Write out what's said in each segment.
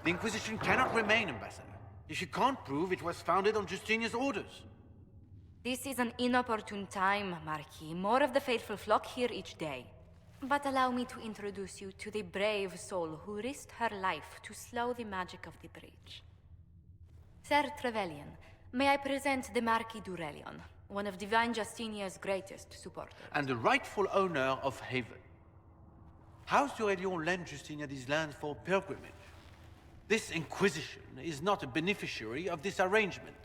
The Inquisition cannot remain, Ambassador, if you can't prove it was founded on Justinia's orders. This is an inopportune time, Marquis. More of the faithful flock here each day. But allow me to introduce you to the brave soul who risked her life to slow the magic of the breach. Sir Trevelyan, may I present the Marquis d'Aurelion, one of Divine Justinia's greatest supporters. And the rightful owner of Haven. House d'Aurelion lent Justinia these lands for pilgrimage. This Inquisition is not a beneficiary of this arrangement.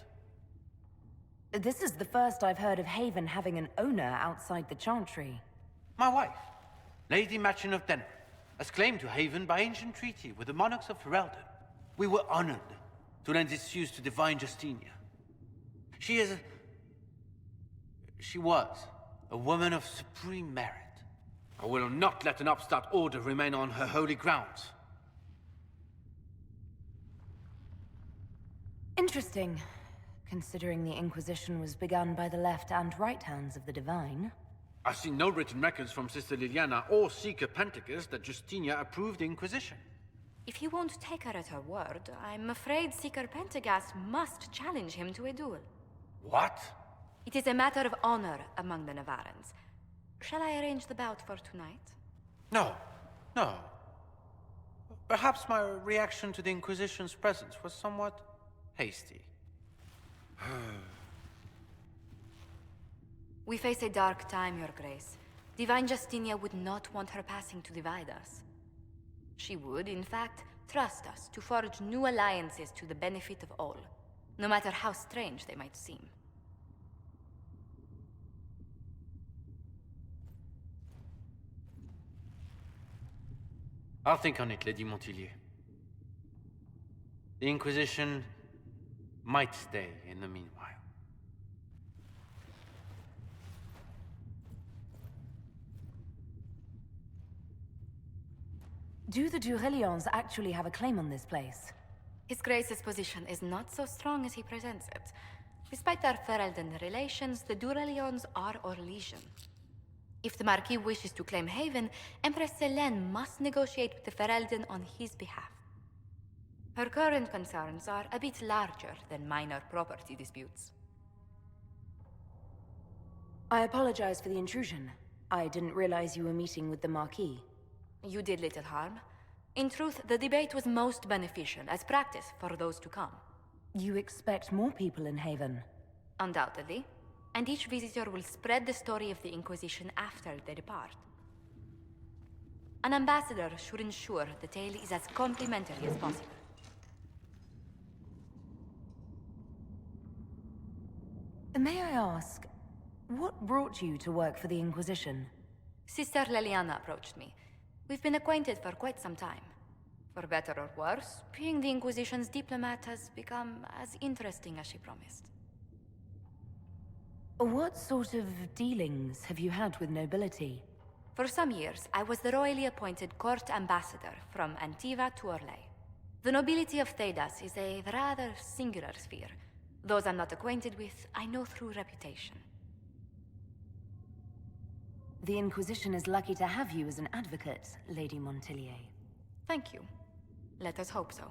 This is the first I've heard of Haven having an owner outside the Chantry. My wife, Lady Machin of Denner, has claimed to Haven by ancient treaty with the monarchs of Ferelden. We were honored to lend its use to Divine Justinia. She was a woman of supreme merit. I will not let an upstart order remain on her holy grounds. Interesting, considering the Inquisition was begun by the left and right hands of the Divine. I've seen no written records from Sister Liliana or Seeker Penticus that Justinia approved the Inquisition. If you won't take her at her word, I'm afraid Seeker Pentagast must challenge him to a duel. What? It is a matter of honor among the Navarrans. Shall I arrange the bout for tonight? No. Perhaps my reaction to the Inquisition's presence was somewhat hasty. We face a dark time, Your Grace. Divine Justinia would not want her passing to divide us. She would, in fact, trust us to forge new alliances to the benefit of all, no matter how strange they might seem. I'll think on it, Lady Montillier. The Inquisition might stay in the meanwhile. Do the Durelions actually have a claim on this place? His Grace's position is not so strong as he presents it. Despite our Ferelden relations, the Durelions are Orlesian. If the Marquis wishes to claim Haven, Empress Selene must negotiate with the Ferelden on his behalf. Her current concerns are a bit larger than minor property disputes. I apologize for the intrusion. I didn't realize you were meeting with the Marquis. You did little harm. In truth, the debate was most beneficial as practice for those to come. You expect more people in Haven? Undoubtedly. And each visitor will spread the story of the Inquisition after they depart. An ambassador should ensure the tale is as complimentary as possible. May I ask, what brought you to work for the Inquisition? Sister Liliana approached me. We've been acquainted for quite some time. For better or worse, being the Inquisition's diplomat has become as interesting as she promised. What sort of dealings have you had with nobility? For some years, I was the royally appointed court ambassador from Antiva to Orlais. The nobility of Thedas is a rather singular sphere. Those I'm not acquainted with, I know through reputation. The Inquisition is lucky to have you as an advocate, Lady Montillier. Thank you. Let us hope so.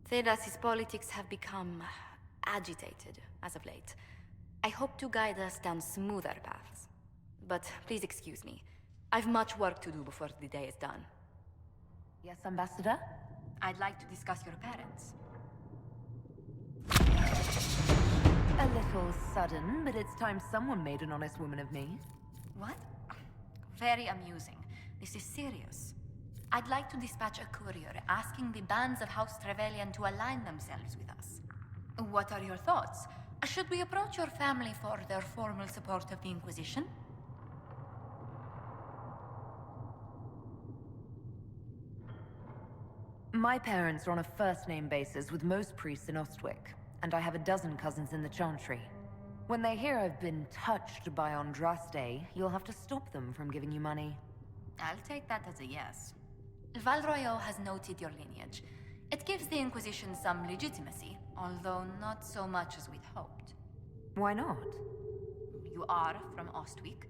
Thedas's politics have become agitated as of late. I hope to guide us down smoother paths. But please excuse me. I've much work to do before the day is done. Yes, Ambassador? I'd like to discuss your parents. A little sudden, but it's time someone made an honest woman of me. What? Very amusing. This is serious. I'd like to dispatch a courier asking the bands of House Trevelyan to align themselves with us. What are your thoughts? Should we approach your family for their formal support of the Inquisition? My parents are on a first-name basis with most priests in Ostwick, and I have a dozen cousins in the Chantry. When they hear I've been touched by Andraste, you'll have to stop them from giving you money. I'll take that as a yes. Valroyo has noted your lineage. It gives the Inquisition some legitimacy, although not so much as we'd hoped. Why not? You are from Ostwick.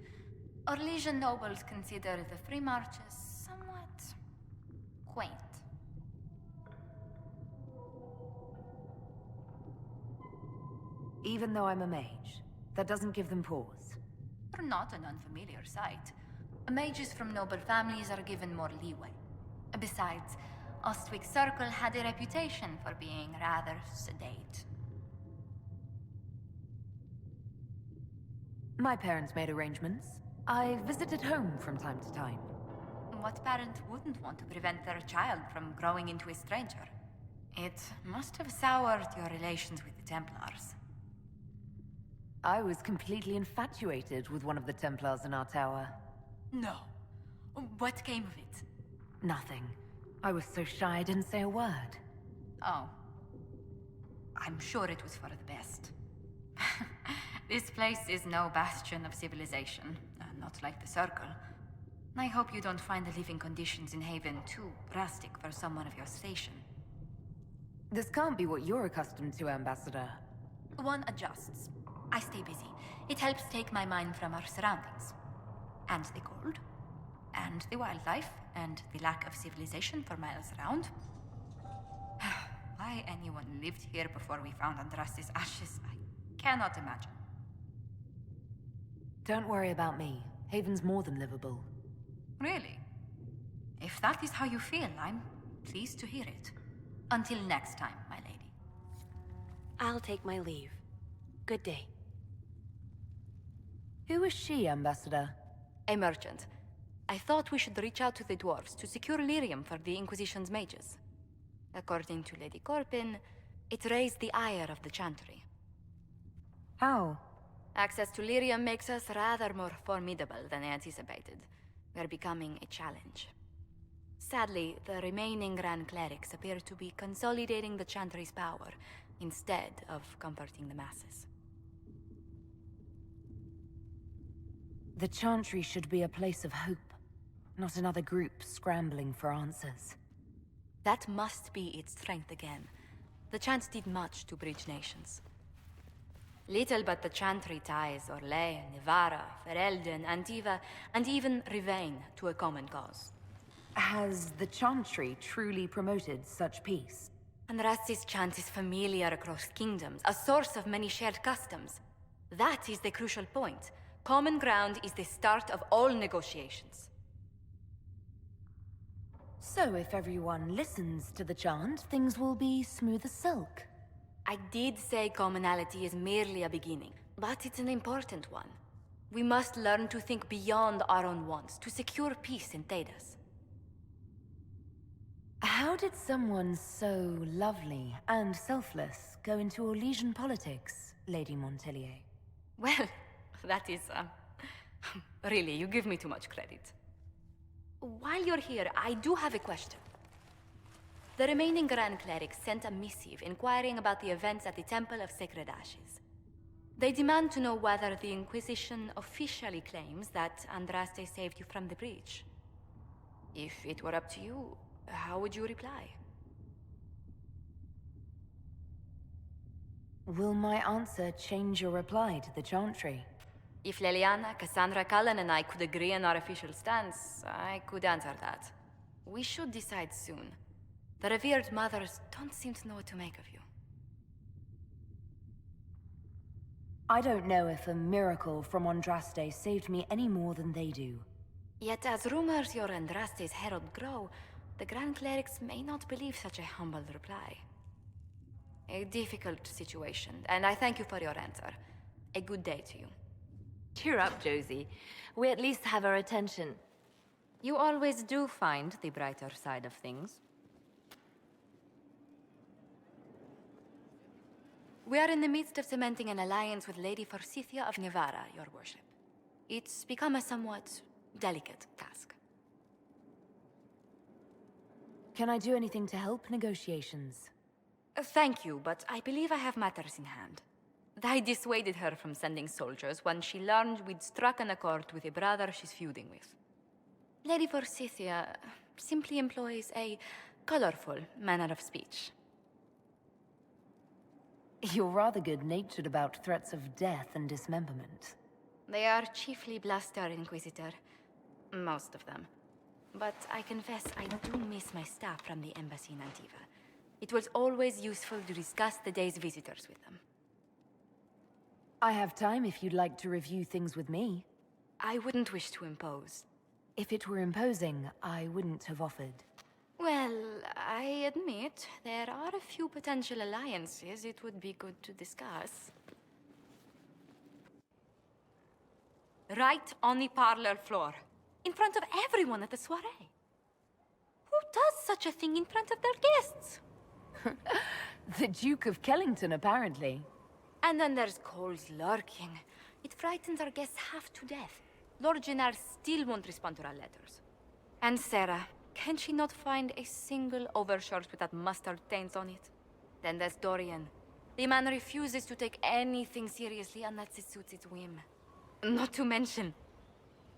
Orlesian nobles consider the free marches somewhat quaint. Even though I'm a mage, that doesn't give them pause. You're not an unfamiliar sight. Mages from noble families are given more leeway. Besides, Ostwick's circle had a reputation for being rather sedate. My parents made arrangements. I visited home from time to time. What parent wouldn't want to prevent their child from growing into a stranger? It must have soured your relations with the Templars. I was completely infatuated with one of the Templars in our tower. No. What came of it? Nothing. I was so shy I didn't say a word. Oh. I'm sure it was for the best. This place is no bastion of civilization, not like the Circle. I hope you don't find the living conditions in Haven too drastic for someone of your station. This can't be what you're accustomed to, Ambassador. One adjusts. I stay busy. It helps take my mind from our surroundings. And the cold, and the wildlife, and the lack of civilization for miles around. Why anyone lived here before we found Andraste's ashes, I cannot imagine. Don't worry about me. Haven's more than livable. Really? If that is how you feel, I'm pleased to hear it. Until next time, my lady. I'll take my leave. Good day. Who is she, Ambassador? A merchant. I thought we should reach out to the dwarves to secure lyrium for the Inquisition's mages. According to Lady Corpin, it raised the ire of the Chantry. How? Access to lyrium makes us rather more formidable than anticipated. We're becoming a challenge. Sadly, the remaining Grand Clerics appear to be consolidating the Chantry's power, instead of comforting the masses. The Chantry should be a place of hope, not another group scrambling for answers. That must be its strength again. The Chant did much to bridge nations. Little but the Chantry ties Orlais, Nevara, Ferelden, Antiva, and even Rivain to a common cause. Has the Chantry truly promoted such peace? Andraste's chant is familiar across kingdoms, a source of many shared customs. That is the crucial point. Common ground is the start of all negotiations. So if everyone listens to the chant, things will be smooth as silk. I did say commonality is merely a beginning, but it's an important one. We must learn to think beyond our own wants to secure peace in Thedas. How did someone so lovely and selfless go into Orlesian politics, Lady Montelier? Well, that is, really, you give me too much credit. While you're here, I do have a question. The remaining Grand Clerics sent a missive inquiring about the events at the Temple of Sacred Ashes. They demand to know whether the Inquisition officially claims that Andraste saved you from the breach. If it were up to you, how would you reply? Will my answer change your reply to the Chantry? If Leliana, Cassandra, Cullen, and I could agree on our official stance, I could answer that. We should decide soon. The revered mothers don't seem to know what to make of you. I don't know if a miracle from Andraste saved me any more than they do. Yet as rumors your Andraste's herald grow, the Grand Clerics may not believe such a humble reply. A difficult situation, and I thank you for your answer. A good day to you. Cheer up, Josie. We at least have our attention. You always do find the brighter side of things. We are in the midst of cementing an alliance with Lady Forsythia of Nevara, your worship. It's become a somewhat delicate task. Can I do anything to help negotiations? Thank you, but I believe I have matters in hand. I dissuaded her from sending soldiers when she learned we'd struck an accord with a brother she's feuding with. Lady Forsythia simply employs a colorful manner of speech. You're rather good-natured about threats of death and dismemberment. They are chiefly bluster, Inquisitor. Most of them. But I confess I do miss my staff from the embassy in Antiva. It was always useful to discuss the day's visitors with them. I have time if you'd like to review things with me. I wouldn't wish to impose. If it were imposing, I wouldn't have offered. Well, I admit there are a few potential alliances it would be good to discuss. Right on the parlor floor, in front of everyone at the soiree. Who does such a thing in front of their guests? The Duke of Kellington, apparently. And then there's Cole's lurking. It frightens our guests half to death. Lord Jennar still won't respond to our letters. And Sarah, can she not find a single overshirt with that mustard taint on it? Then there's Dorian. The man refuses to take anything seriously unless it suits his whim. Not to mention...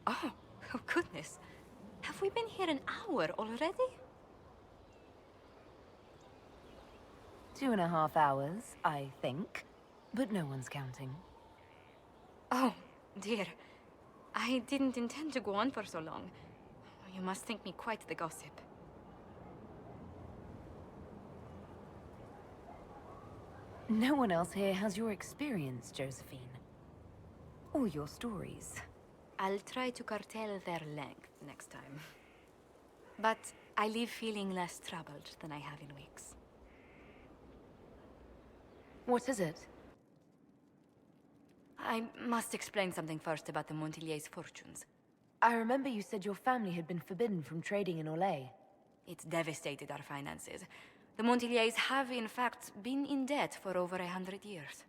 Oh goodness. Have we been here an hour already? 2.5 hours, I think. But no one's counting. Oh, dear. I didn't intend to go on for so long. You must think me quite the gossip. No one else here has your experience, Josephine. Or your stories. I'll try to curtail their length next time. But I leave feeling less troubled than I have in weeks. What is it? I must explain something first about the Montillier's fortunes. I remember you said your family had been forbidden from trading in Orlais. It's devastated our finances. The Montillier's have, in fact, been in debt for over 100 years.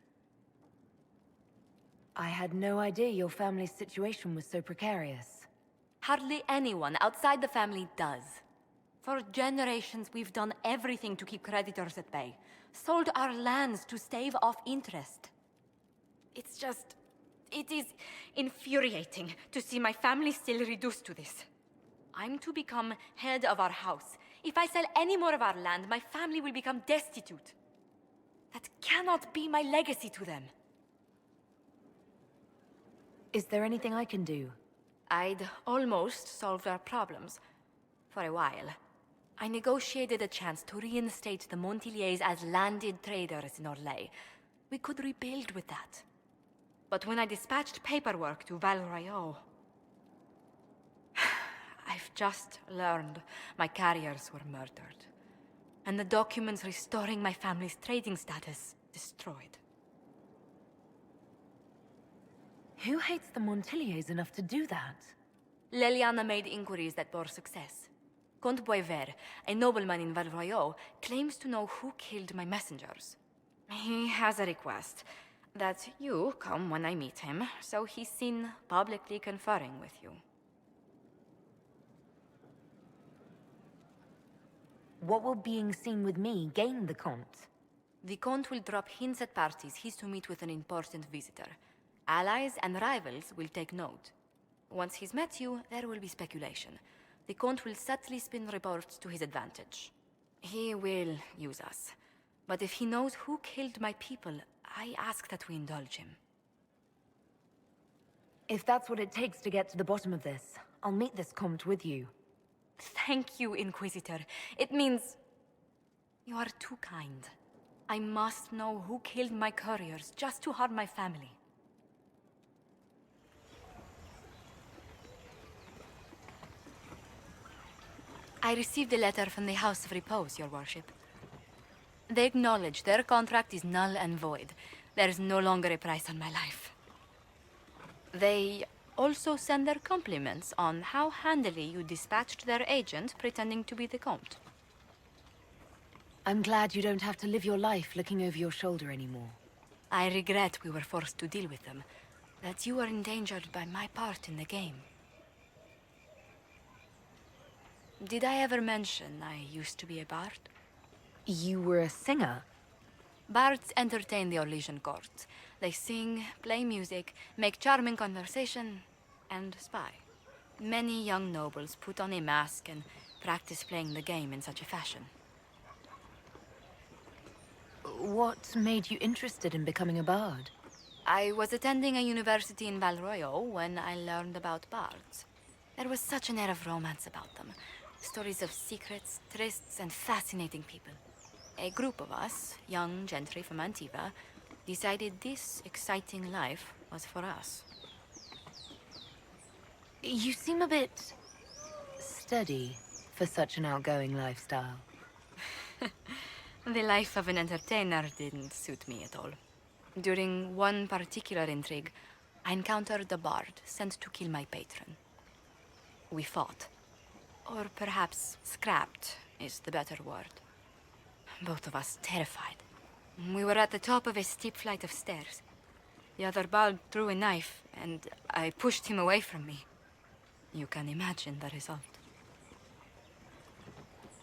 I had no idea your family's situation was so precarious. Hardly anyone outside the family does. For generations, we've done everything to keep creditors at bay. Sold our lands to stave off interest. It's just... it is infuriating to see my family still reduced to this. I'm to become head of our house. If I sell any more of our land, my family will become destitute. That cannot be my legacy to them. Is there anything I can do? I'd almost solved our problems. For a while. I negotiated a chance to reinstate the Montillier's as landed traders in Orlais. We could rebuild with that. But when I dispatched paperwork to Val Royeaux... I've just learned my carriers were murdered. And the documents restoring my family's trading status destroyed. Who hates the Montillier's enough to do that? Leliana made inquiries that bore success. Comte Boisvert, a nobleman in Val Royeaux, claims to know who killed my messengers. He has a request that you come when I meet him, so he's seen publicly conferring with you. What will being seen with me gain the Comte? The Comte will drop hints at parties he's to meet with an important visitor. Allies and rivals will take note. Once he's met you, there will be speculation. The Comte will subtly spin reports to his advantage. He will use us. But if he knows who killed my people, I ask that we indulge him. If that's what it takes to get to the bottom of this, I'll meet this Comte with you. Thank you, Inquisitor. It means... you are too kind. I must know who killed my couriers just to harm my family. I received a letter from the House of Repose, Your Worship. They acknowledge their contract is null and void. There is no longer a price on my life. They also send their compliments on how handily you dispatched their agent pretending to be the Comte. I'm glad you don't have to live your life looking over your shoulder anymore. I regret we were forced to deal with them, that you were endangered by my part in the game. Did I ever mention I used to be a bard? You were a singer? Bards entertain the Orlesian court. They sing, play music, make charming conversation, and spy. Many young nobles put on a mask and practice playing the game in such a fashion. What made you interested in becoming a bard? I was attending a university in Val Royeaux when I learned about bards. There was such an air of romance about them. Stories of secrets, trysts, and fascinating people. A group of us, young gentry from Antiva, decided this exciting life was for us. You seem a bit steady for such an outgoing lifestyle. The life of an entertainer didn't suit me at all. During one particular intrigue, I encountered a bard sent to kill my patron. We fought. Or perhaps scrapped is the better word. Both of us terrified. We were at the top of a steep flight of stairs. The other bard threw a knife, and I pushed him away from me. You can imagine the result.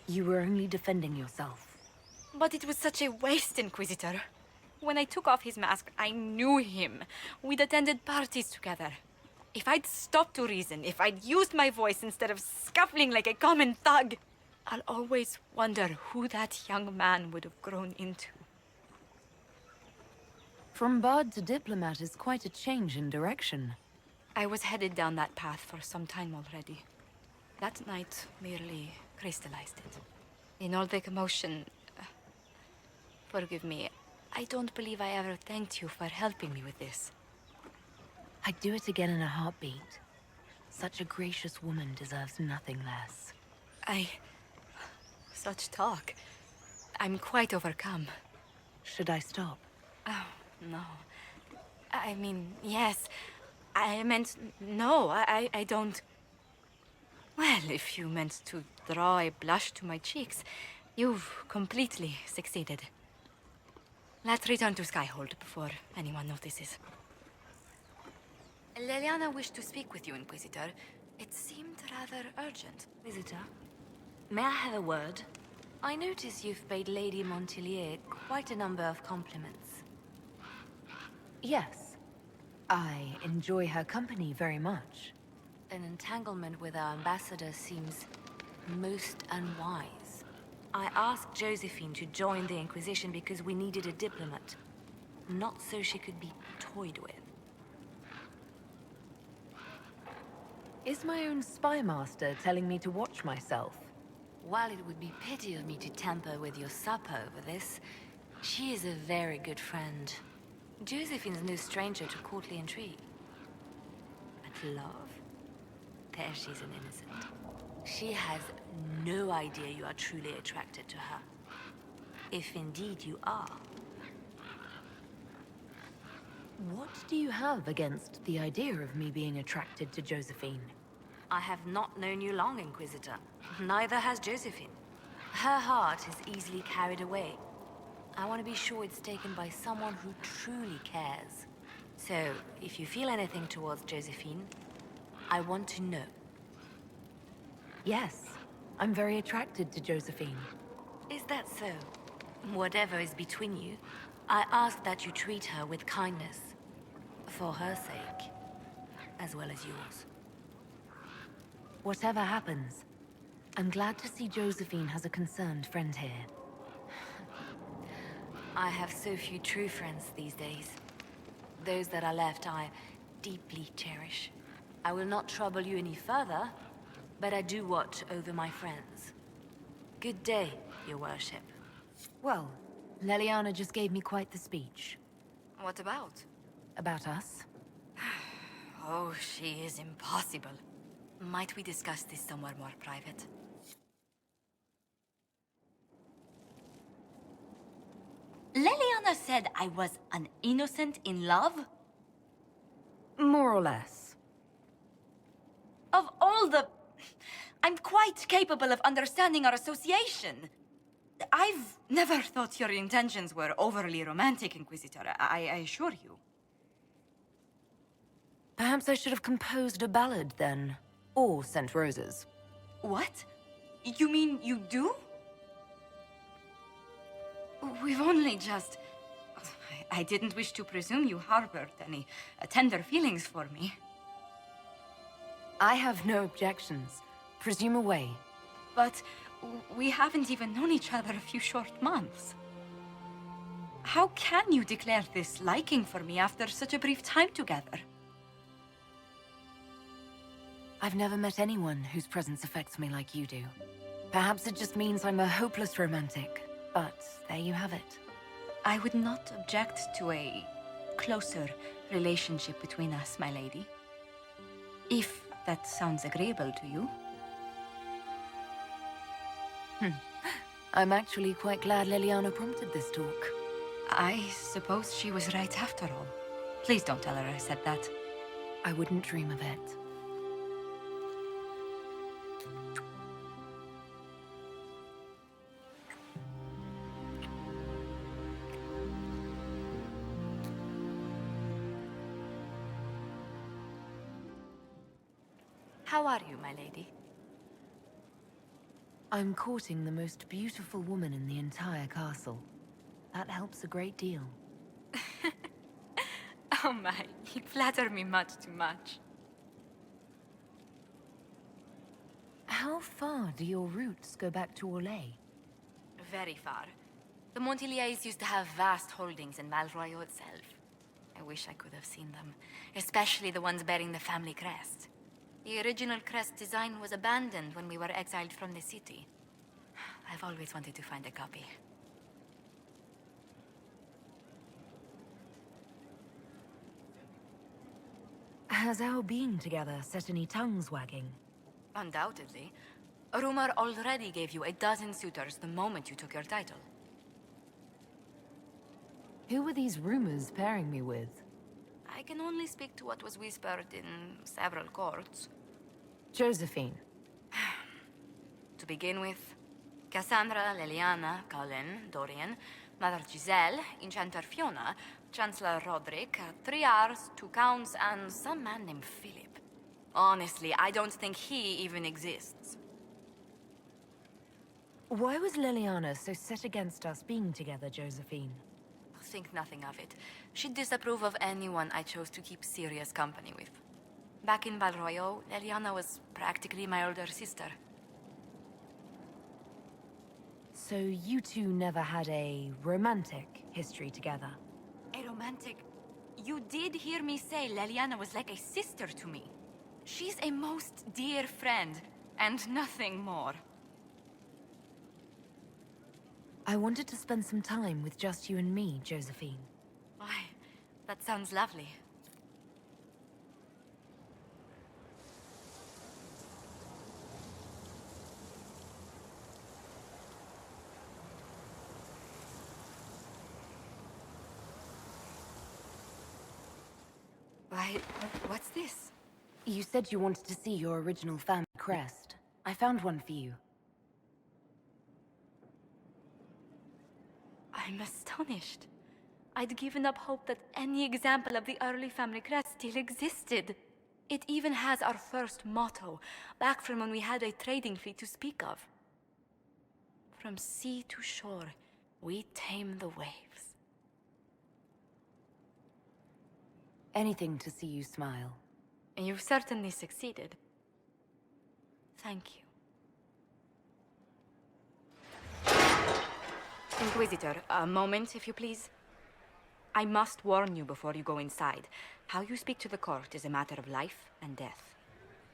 You were only defending yourself. But it was such a waste, Inquisitor. When I took off his mask, I knew him. We'd attended parties together. If I'd stopped to reason, if I'd used my voice instead of scuffling like a common thug, I'll always wonder who that young man would have grown into. From bard to diplomat is quite a change in direction. I was headed down that path for some time already. That night merely crystallized it. In all the commotion... forgive me, I don't believe I ever thanked you for helping me with this. I'd do it again in a heartbeat. Such a gracious woman deserves nothing less. Such talk. I'm quite overcome. Should I stop? Oh, no. I mean, yes. I meant no, I don't... Well, if you meant to draw a blush to my cheeks, you've completely succeeded. Let's return to Skyhold before anyone notices. Leliana wished to speak with you, Inquisitor. It seemed rather urgent. Visitor, may I have a word? I notice you've paid Lady Montelier quite a number of compliments. Yes. I enjoy her company very much. An entanglement with our ambassador seems most unwise. I asked Josephine to join the Inquisition because we needed a diplomat, not so she could be toyed with. Is my own spy master telling me to watch myself? While it would be pity of me to tamper with your supper over this, she is a very good friend. Josephine's no stranger to courtly intrigue. But love? There she's an innocent. She has no idea you are truly attracted to her. If indeed you are. What do you have against the idea of me being attracted to Josephine? I have not known you long, Inquisitor. Neither has Josephine. Her heart is easily carried away. I want to be sure it's taken by someone who truly cares. So, if you feel anything towards Josephine, I want to know. Yes, I'm very attracted to Josephine. Is that so? Whatever is between you, I ask that you treat her with kindness. For her sake, as well as yours. Whatever happens, I'm glad to see Josephine has a concerned friend here. I have so few true friends these days. Those that are left I deeply cherish. I will not trouble you any further, but I do watch over my friends. Good day, your worship. Well, Leliana just gave me quite the speech. What about? About us. Oh, she is impossible. Might we discuss this somewhere more private? Leliana said I was an innocent in love? More or less. Of all the... I'm quite capable of understanding our association. I've never thought your intentions were overly romantic, Inquisitor. I assure you. Perhaps I should have composed a ballad then. Or sent roses. What? You mean you do? We've only just... I didn't wish to presume you harbored any tender feelings for me. I have no objections. Presume away. But we haven't even known each other a few short months. How can you declare this liking for me after such a brief time together? I've never met anyone whose presence affects me like you do. Perhaps it just means I'm a hopeless romantic, but there you have it. I would not object to a closer relationship between us, my lady. If that sounds agreeable to you. I'm actually quite glad Liliana prompted this talk. I suppose she was right after all. Please don't tell her I said that. I wouldn't dream of it. How are you, my lady? I'm courting the most beautiful woman in the entire castle. That helps a great deal. Oh my, you flatter me much too much. How far do your roots go back to Orlais? Very far. The Montiliers used to have vast holdings in Malroyo itself. I wish I could have seen them, especially the ones bearing the family crest. The original crest design was abandoned when we were exiled from the city. I've always wanted to find a copy. Has our being together set any tongues wagging? Undoubtedly. A rumor already gave you a dozen suitors the moment you took your title. Who were these rumors pairing me with? I can only speak to what was whispered in several courts. Josephine. To begin with, Cassandra, Liliana, Colin, Dorian, Mother Giselle, Enchanter Fiona, Chancellor Roderick, 3 Rs, 2 Counts, and some man named Philip. Honestly, I don't think he even exists. Why was Liliana so set against us being together, Josephine? Think nothing of it. She'd disapprove of anyone I chose to keep serious company with. Back in Balroyo, Liliana was practically my older sister. So you two never had a romantic history together? A romantic... You did hear me say Liliana was like a sister to me. She's a most dear friend, and nothing more. I wanted to spend some time with just you and me, Josephine. Why, that sounds lovely. Why, what's this? You said you wanted to see your original family crest. I found one for you. I'm astonished. I'd given up hope that any example of the early family crest still existed. It even has our first motto, back from when we had a trading fleet to speak of. From sea to shore, we tame the waves. Anything to see you smile. You've certainly succeeded. Thank you. Inquisitor, a moment, if you please. I must warn you before you go inside. How you speak to the court is a matter of life and death.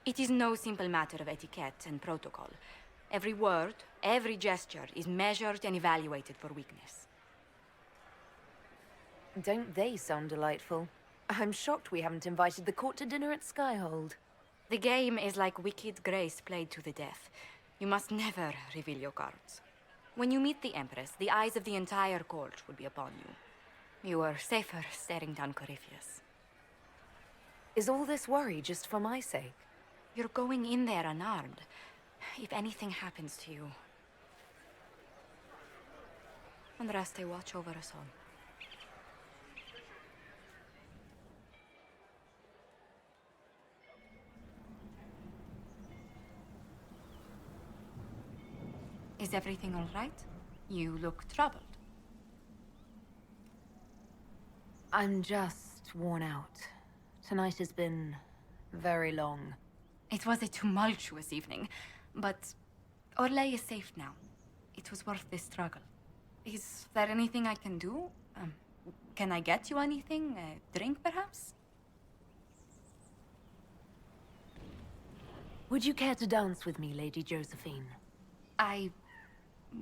It is no simple matter of etiquette and protocol. Every word, every gesture is measured and evaluated for weakness. Don't they sound delightful? I'm shocked we haven't invited the court to dinner at Skyhold. The game is like Wicked Grace played to the death. You must never reveal your cards. When you meet the Empress, the eyes of the entire court will be upon you. You are safer staring down Corypheus. Is all this worry just for my sake? You're going in there unarmed. If anything happens to you... Andraste, watch over us all. Is everything all right? You look troubled. I'm just worn out. Tonight has been very long. It was a tumultuous evening, but Orlais is safe now. It was worth the struggle. Is there anything I can do? Can I get you anything? A drink, perhaps? Would you care to dance with me, Lady Josephine? I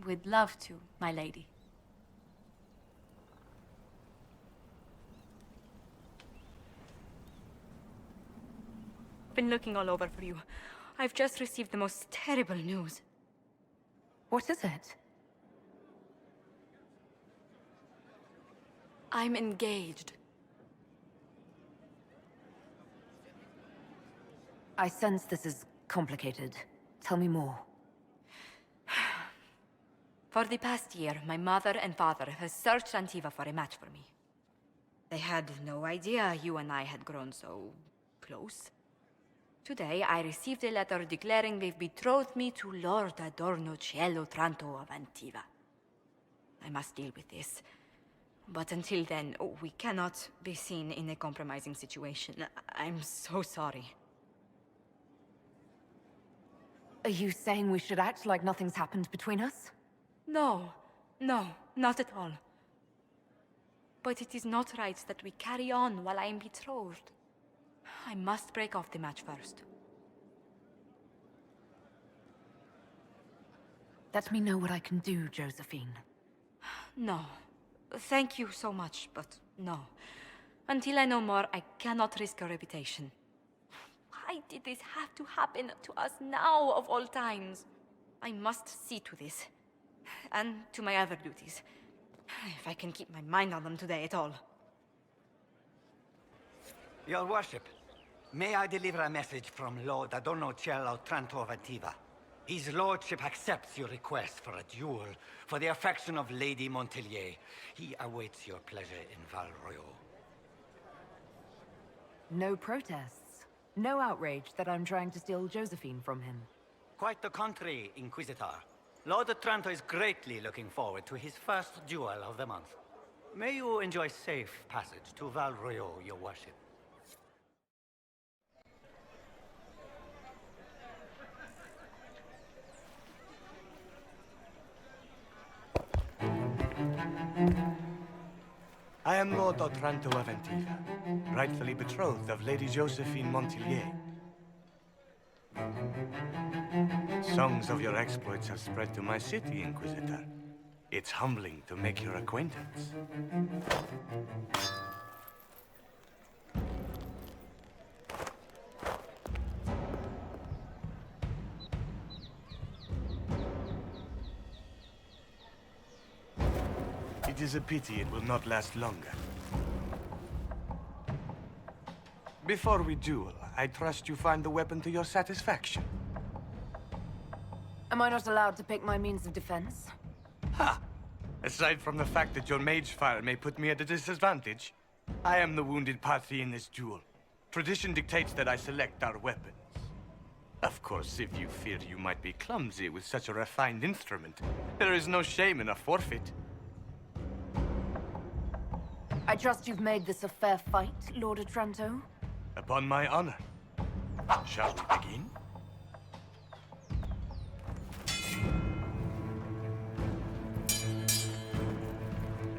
would love to, my lady. been looking all over for you. I've just received the most terrible news. What is it? I'm engaged. I sense this is complicated. Tell me more. For the past year, my mother and father have searched Antiva for a match for me. They had no idea you and I had grown so close. Today, I received a letter declaring they've betrothed me to Lord Adorno Cielo Tranto of Antiva. I must deal with this. But until then, we cannot be seen in a compromising situation. I'm so sorry. Are you saying we should act like nothing's happened between us? No, not at all. But it is not right that we carry on while I am betrothed. I must break off the match first. Let me know what I can do, Josephine. No. Thank you so much, but no. Until I know more, I cannot risk your reputation. Why did this have to happen to us now, of all times? I must see to this. And to my other duties. If I can keep my mind on them today at all. Your worship, may I deliver a message from Lord Adorno Cielo Tranto of Antiva? His lordship accepts your request for a duel for the affection of Lady Montelier. He awaits your pleasure in Val Royeaux. No protests. No outrage that I'm trying to steal Josephine from him. Quite the contrary, Inquisitor. Lord Tranto is greatly looking forward to his first duel of the month. May you enjoy safe passage to Val Royeaux, your worship. I am Lord Otranto of Antiva, rightfully betrothed of Lady Josephine Montelier. Songs of your exploits have spread to my city, Inquisitor. It's humbling to make your acquaintance. It is a pity it will not last longer. Before we duel, I trust you find the weapon to your satisfaction. Am I not allowed to pick my means of defense? Ha! Aside from the fact that your mage fire may put me at a disadvantage, I am the wounded party in this duel. Tradition dictates that I select our weapons. Of course, if you fear you might be clumsy with such a refined instrument, there is no shame in a forfeit. I trust you've made this a fair fight, Lord Otranto? Upon my honor. Shall we begin?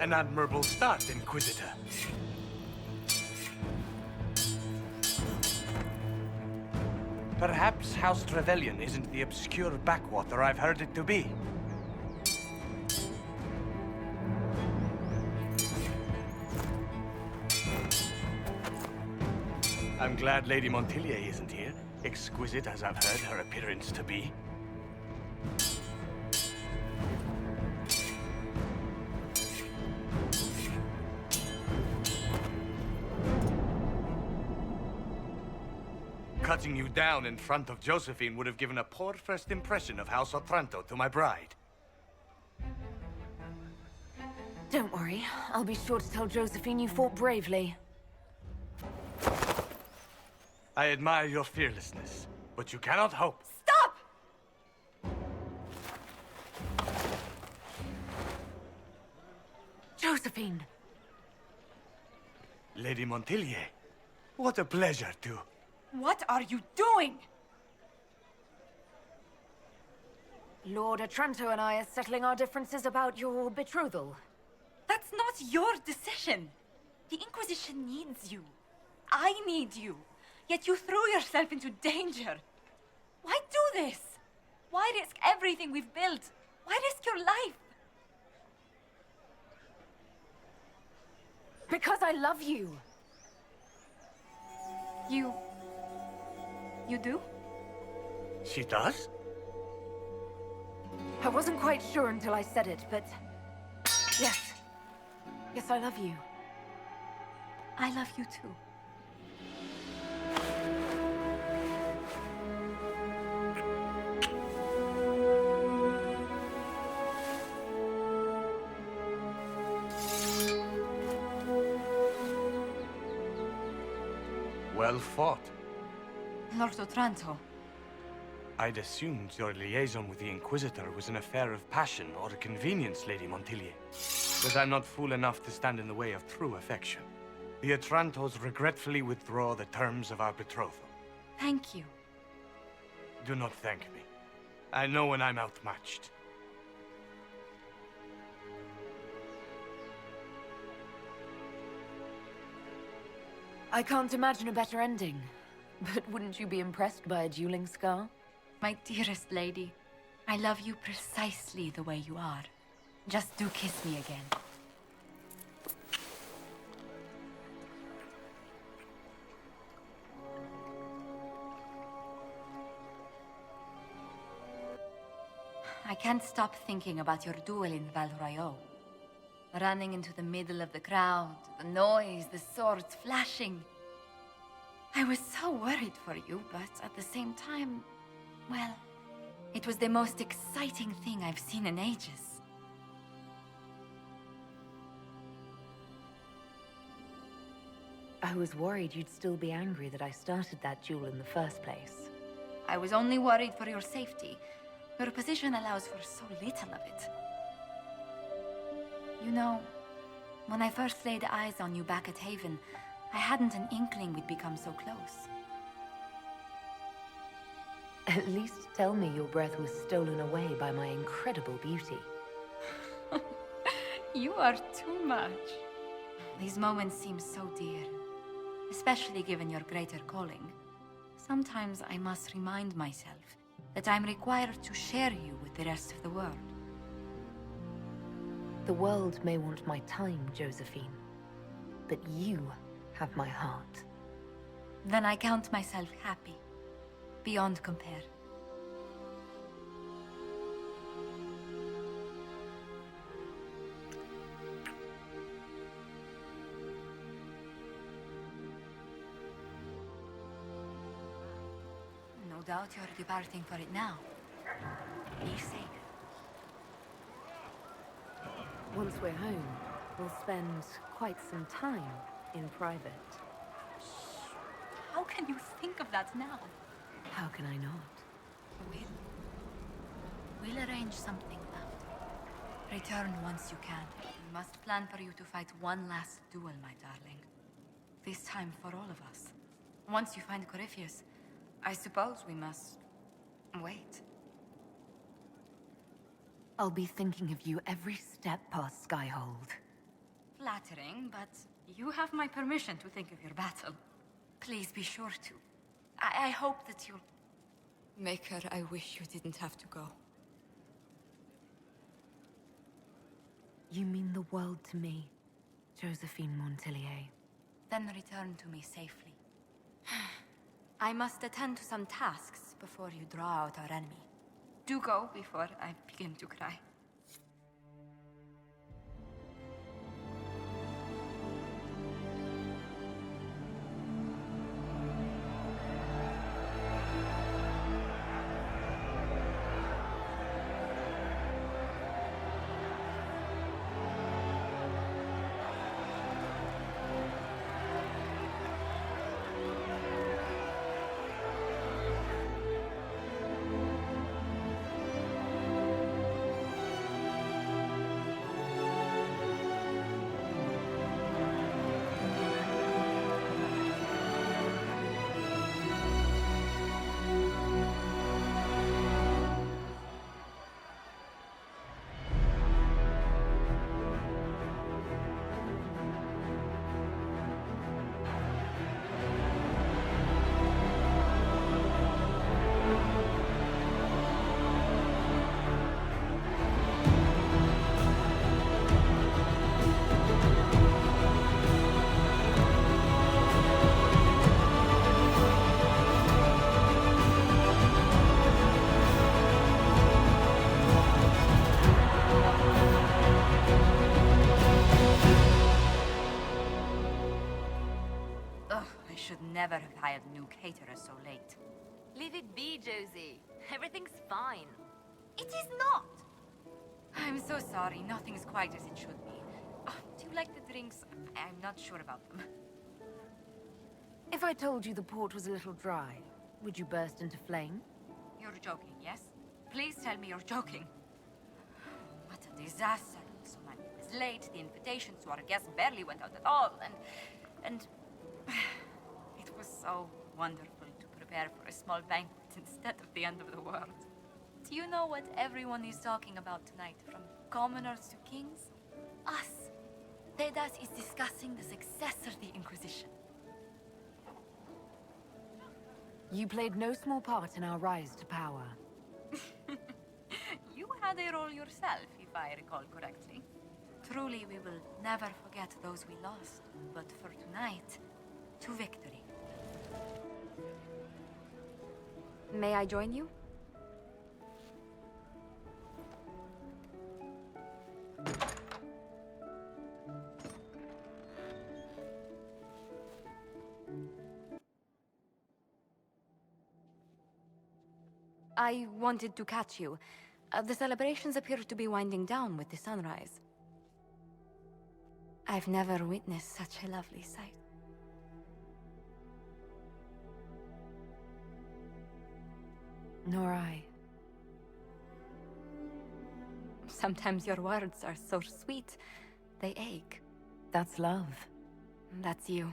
An admirable start, Inquisitor. Perhaps House Trevelyan isn't the obscure backwater I've heard it to be. I'm glad Lady Montelier isn't here, exquisite as I've heard her appearance to be. Cutting you down in front of Josephine would have given a poor first impression of House Otranto to my bride. Don't worry. I'll be sure to tell Josephine you fought bravely. I admire your fearlessness, but you cannot hope. Stop! Josephine! Lady Montelier, what a pleasure to... What are you doing? Lord Otranto and I are settling our differences about your betrothal. That's not your decision. The Inquisition needs you. I need you. Yet you threw yourself into danger. Why do this? Why risk everything we've built? Why risk your life? Because I love you. You do? She does? I wasn't quite sure until I said it, but... Yes. Yes, I love you. I love you too. Well fought. Lord Otranto. I'd assumed your liaison with the Inquisitor was an affair of passion or convenience, Lady Montilyet. Was I not fool enough to stand in the way of true affection? The Otrantos regretfully withdraw the terms of our betrothal. Thank you. Do not thank me. I know when I'm outmatched. I can't imagine a better ending. But wouldn't you be impressed by a dueling scar? My dearest lady, I love you precisely the way you are. Just do kiss me again. I can't stop thinking about your duel in Val Royeaux. Running into the middle of the crowd, the noise, the swords flashing. I was so worried for you, but at the same time, well, it was the most exciting thing I've seen in ages. I was worried you'd still be angry that I started that duel in the first place. I was only worried for your safety. Your position allows for so little of it. You know, when I first laid eyes on you back at Haven, I hadn't an inkling we'd become so close. At least tell me your breath was stolen away by my incredible beauty. You are too much. These moments seem so dear, especially given your greater calling. Sometimes I must remind myself that I'm required to share you with the rest of the world. The world may want my time, Josephine, but you have my heart. Then I count myself happy, beyond compare. No doubt you're departing for it now. Be safe. Once we're home, we'll spend quite some time in private. How can you think of that now? How can I not? We'll arrange something after. Return once you can. We must plan for you to fight one last duel, my darling. This time for all of us. Once you find Corypheus, I suppose we must... wait. I'll be thinking of you every step past Skyhold. Flattering, but you have my permission to think of your battle. Please be sure to. I hope that you'll... Maker, I wish you didn't have to go. You mean the world to me, Josephine Montilyet. Then return to me safely. I must attend to some tasks before you draw out our enemy. Do go before I begin to cry. never have hired new caterers so late. Leave it be, Josie. Everything's fine. It is not! I'm so sorry, nothing's quite as it should be. Do you like the drinks? I'm not sure about them. If I told you the port was a little dry, would you burst into flame? You're joking, yes? Please tell me you're joking. What a disaster. So many was late, the invitations to our guests barely went out at all, and it was so wonderful to prepare for a small banquet instead of the end of the world. Do you know what everyone is talking about tonight, from commoners to kings? Us. Tedas is discussing the successor of the Inquisition. You played no small part in our rise to power. You had a role yourself, if I recall correctly. Truly, we will never forget those we lost. But for tonight, to victory. May I join you? I wanted to catch you. The celebrations appear to be winding down with the sunrise. I've never witnessed such a lovely sight. Nor I. Sometimes your words are so sweet, they ache. That's love. That's you.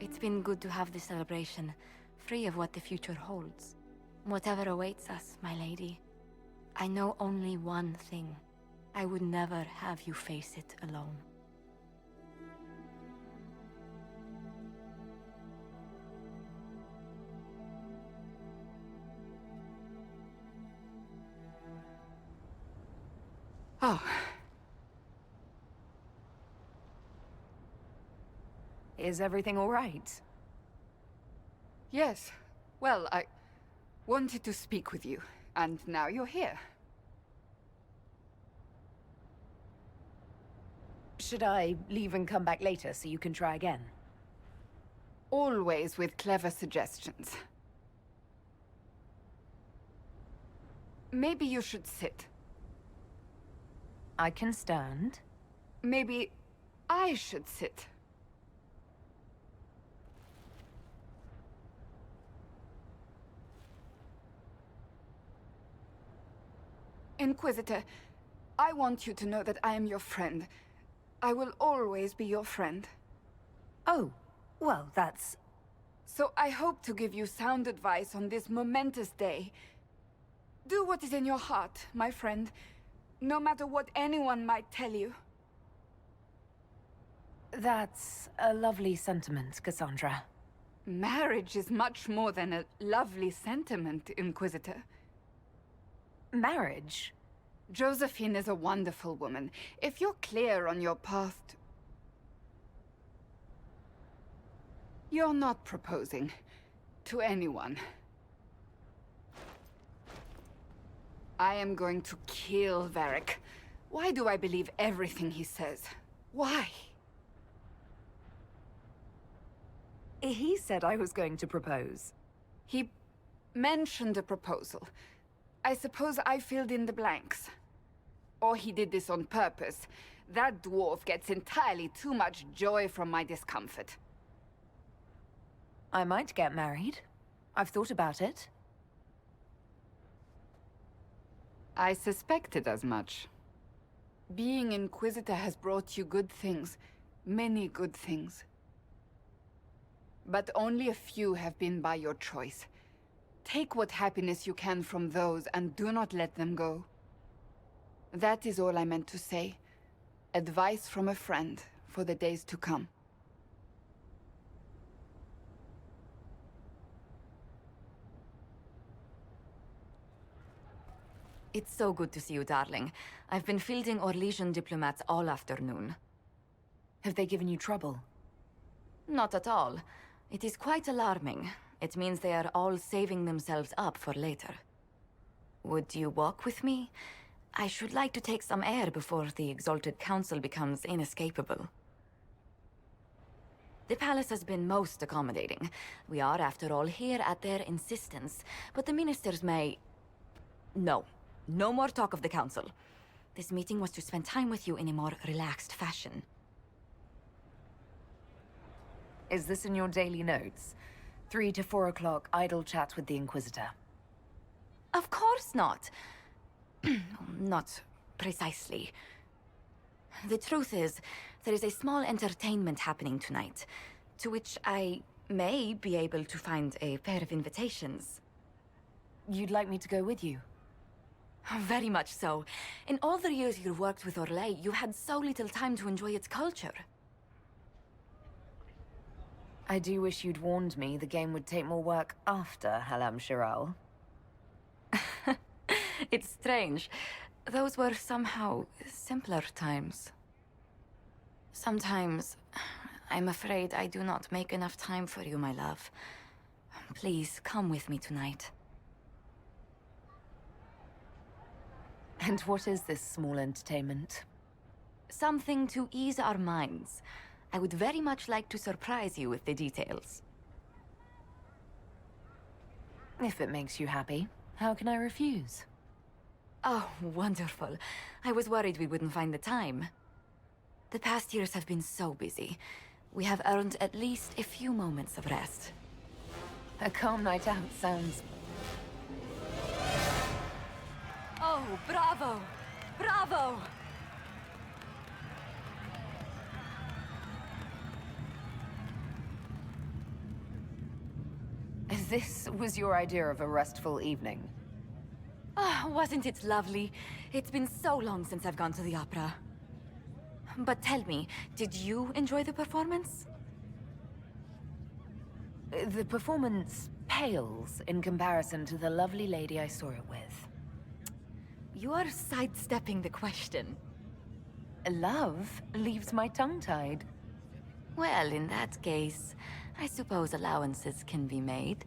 It's been good to have this celebration, free of what the future holds. Whatever awaits us, my lady, I know only one thing. I would never have you face it alone. Oh. Is everything all right? Yes. Well, I wanted to speak with you, and now you're here. Should I leave and come back later so you can try again? Always with clever suggestions. Maybe you should sit. I can stand. Maybe I should sit. Inquisitor, I want you to know that I am your friend. I will always be your friend. Oh, well, that's... So I hope to give you sound advice on this momentous day. Do what is in your heart, my friend, no matter what anyone might tell you. That's a lovely sentiment, Cassandra. Marriage is much more than a lovely sentiment, Inquisitor. Marriage? Josephine is a wonderful woman. If you're clear on your path to... You're not proposing to anyone. I am going to kill Varric. Why do I believe everything he says? Why? He said I was going to propose. He mentioned a proposal. I suppose I filled in the blanks. Or he did this on purpose. That dwarf gets entirely too much joy from my discomfort. I might get married. I've thought about it. I suspected as much. Being Inquisitor has brought you good things. Many good things. But only a few have been by your choice. Take what happiness you can from those and do not let them go. That is all I meant to say. Advice from a friend for the days to come. It's so good to see you, darling. I've been fielding Orlesian diplomats all afternoon. Have they given you trouble? Not at all. It is quite alarming. It means they are all saving themselves up for later. Would you walk with me? I should like to take some air before the Exalted Council becomes inescapable. The palace has been most accommodating. We are, after all, here at their insistence. But the ministers may... No. No more talk of the council. This meeting was to spend time with you in a more relaxed fashion. Is this in your daily notes? 3 to 4 o'clock, idle chat with the Inquisitor. Of course not. Not precisely. The truth is, there is a small entertainment happening tonight, to which I may be able to find a pair of invitations. You'd like me to go with you? Very much so. In all the years you worked with Orlais, you had so little time to enjoy its culture. I do wish you'd warned me the game would take more work after Halam Shiral. It's strange. Those were somehow simpler times. Sometimes, I'm afraid I do not make enough time for you, my love. Please, come with me tonight. And what is this small entertainment? Something to ease our minds. I would very much like to surprise you with the details. If it makes you happy, how can I refuse? Oh, wonderful. I was worried we wouldn't find the time. The past years have been so busy. We have earned at least a few moments of rest. A calm night out sounds... Oh, bravo! Bravo! This was your idea of a restful evening? Ah, wasn't it lovely? It's been so long since I've gone to the opera. But tell me, did you enjoy the performance? The performance pales in comparison to the lovely lady I saw it with. You are sidestepping the question. Love leaves my tongue-tied. Well, in that case, I suppose allowances can be made.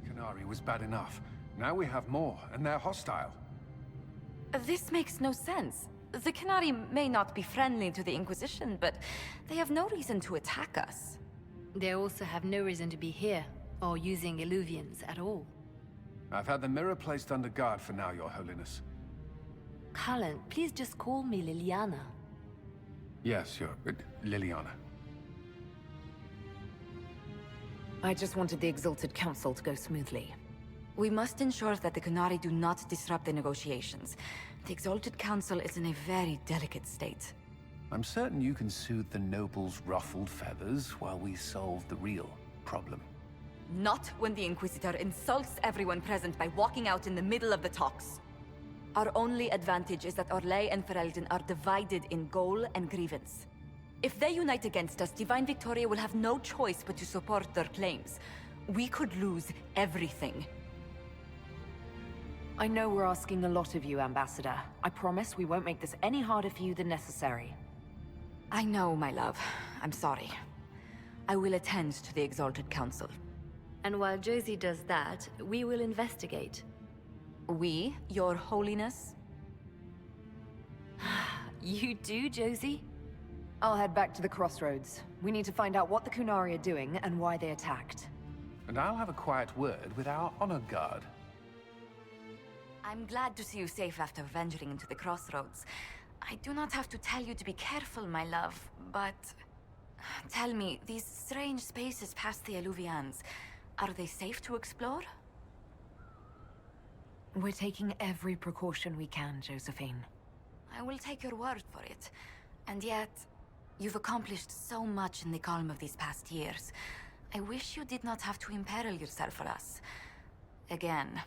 Canary was bad enough. Now we have more, and they're hostile. This makes no sense. The Canary may not be friendly to the Inquisition, but they have no reason to attack us. They also have no reason to be here, or using Illuvians at all. I've had the mirror placed under guard for now, Your Holiness. Cullen, please just call me Liliana. Yes, Liliana. I just wanted the Exalted Council to go smoothly. We must ensure that the Canary do not disrupt the negotiations. The Exalted Council is in a very delicate state. I'm certain you can soothe the nobles' ruffled feathers while we solve the real problem. Not when the Inquisitor insults everyone present by walking out in the middle of the talks. Our only advantage is that Orlais and Ferelden are divided in goal and grievance. If they unite against us, Divine Victoria will have no choice but to support their claims. We could lose everything. I know we're asking a lot of you, Ambassador. I promise we won't make this any harder for you than necessary. I know, my love. I'm sorry. I will attend to the Exalted Council. And while Josie does that, we will investigate. We, Your Holiness? You do, Josie? I'll head back to the crossroads. We need to find out what the Kunari are doing and why they attacked. And I'll have a quiet word with our honor guard. I'm glad to see you safe after venturing into the crossroads. I do not have to tell you to be careful, my love, but... Tell me, these strange spaces past the Illuvians, are they safe to explore? We're taking every precaution we can, Josephine. I will take your word for it. And yet, you've accomplished so much in the calm of these past years. I wish you did not have to imperil yourself for us. Again.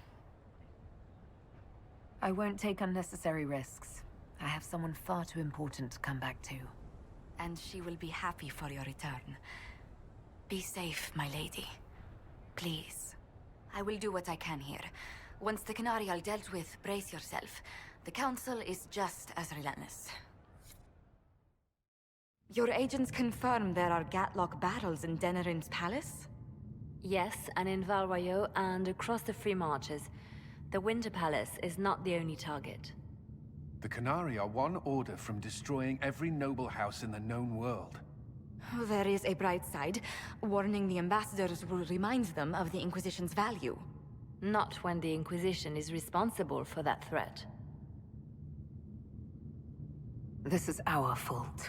I won't take unnecessary risks. I have someone far too important to come back to. And she will be happy for your return. Be safe, my lady. Please. I will do what I can here. Once the Canary are dealt with, brace yourself. The Council is just as relentless. Your agents confirm there are Gatlock battles in Denerim's palace? Yes, and in Val Royeaux and across the Free Marches. The Winter Palace is not the only target. The Canari are one order from destroying every noble house in the known world. There is a bright side. Warning the ambassadors will remind them of the Inquisition's value. Not when the Inquisition is responsible for that threat. This is our fault.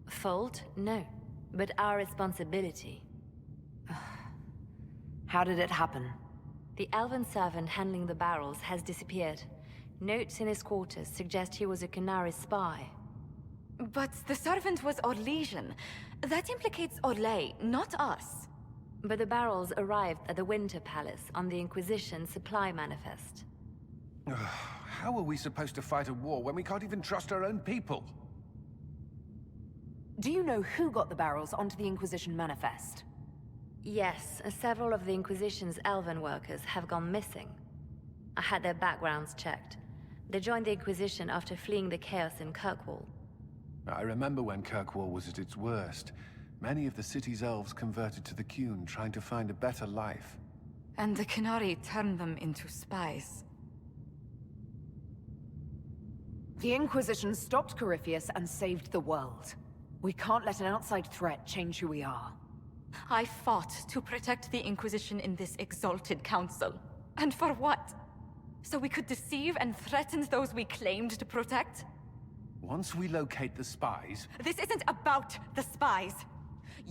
Fault? No. But our responsibility. How did it happen? The elven servant handling the barrels has disappeared. Notes in his quarters suggest he was a Canari spy. But the servant was Orlesian. That implicates Orlais, not us. But the barrels arrived at the Winter Palace on the Inquisition supply manifest. How are we supposed to fight a war when we can't even trust our own people? Do you know who got the barrels onto the Inquisition manifest? Yes, several of the Inquisition's elven workers have gone missing. I had their backgrounds checked. They joined the Inquisition after fleeing the chaos in Kirkwall. I remember when Kirkwall was at its worst. Many of the city's elves converted to the Qun, trying to find a better life. And the Canari turned them into spies. The Inquisition stopped Corypheus and saved the world. We can't let an outside threat change who we are. I fought to protect the Inquisition in this exalted council. And for what? So we could deceive and threaten those we claimed to protect? Once we locate the spies... This isn't about the spies.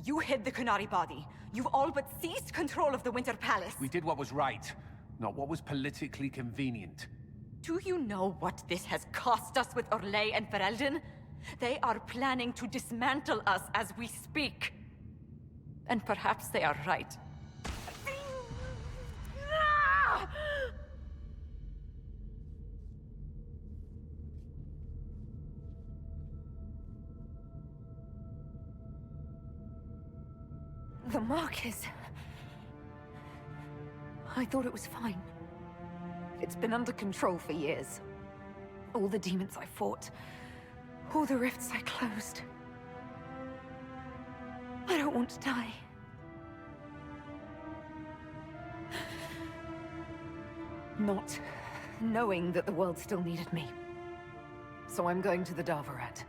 You hid the Canari body. You've all but seized control of the Winter Palace. We did what was right, not what was politically convenient. Do you know what this has cost us with Orlais and Ferelden? They are planning to dismantle us as we speak. And perhaps they are right. The Marquis... I thought it was fine. It's been under control for years. All the demons I fought, all the rifts I closed. I don't want to die. Not knowing that the world still needed me. So I'm going to the Darvarat.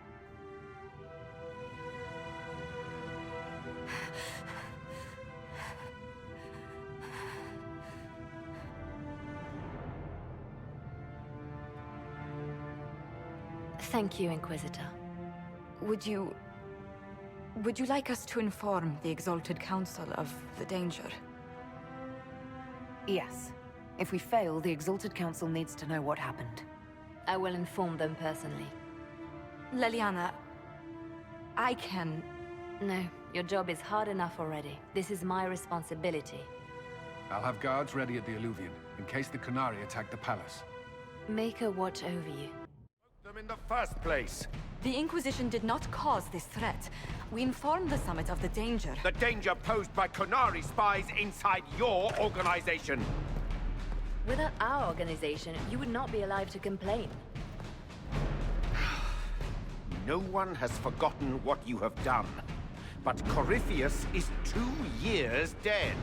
Thank you, Inquisitor. Would you like us to inform the Exalted Council of the danger? Yes. If we fail, the Exalted Council needs to know what happened. I will inform them personally. Leliana, I can... No, your job is hard enough already. This is my responsibility. I'll have guards ready at the Alluvion, in case the Canari attack the palace. Make a watch over you. Them in the first place. The Inquisition did not cause this threat. We informed the Summit of the danger. The danger posed by Canari spies inside your organization. Without our organization, you would not be alive to complain. No one has forgotten what you have done. But Corypheus is 2 years dead.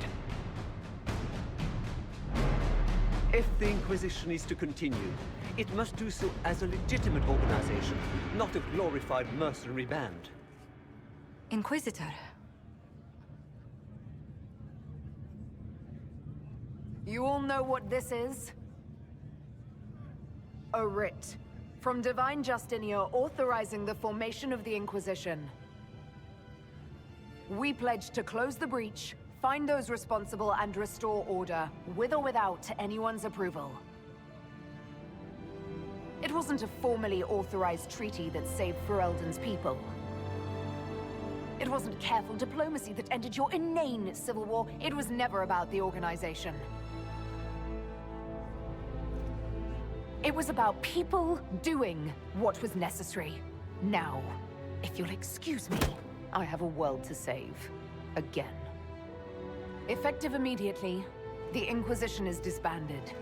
If the Inquisition is to continue, it must do so as a legitimate organization, not a glorified mercenary band. Inquisitor. You all know what this is? A writ from Divine Justinia authorizing the formation of the Inquisition. We pledge to close the breach, find those responsible, and restore order, with or without anyone's approval. It wasn't a formally authorized treaty that saved Ferelden's people. It wasn't careful diplomacy that ended your inane civil war. It was never about the organization. It was about people doing what was necessary. Now, if you'll excuse me, I have a world to save. Again. Effective immediately, the Inquisition is disbanded.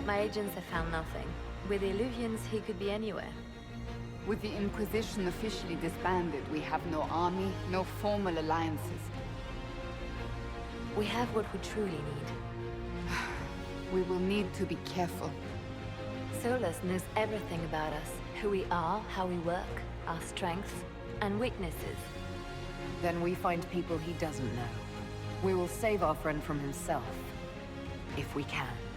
My agents have found nothing. With the Illuvians, he could be anywhere. With the Inquisition officially disbanded, we have no army, no formal alliances. We have what we truly need. We will need to be careful. Solas knows everything about us. Who we are, how we work, our strengths and weaknesses. Then we find people he doesn't know. We will save our friend from himself. If we can.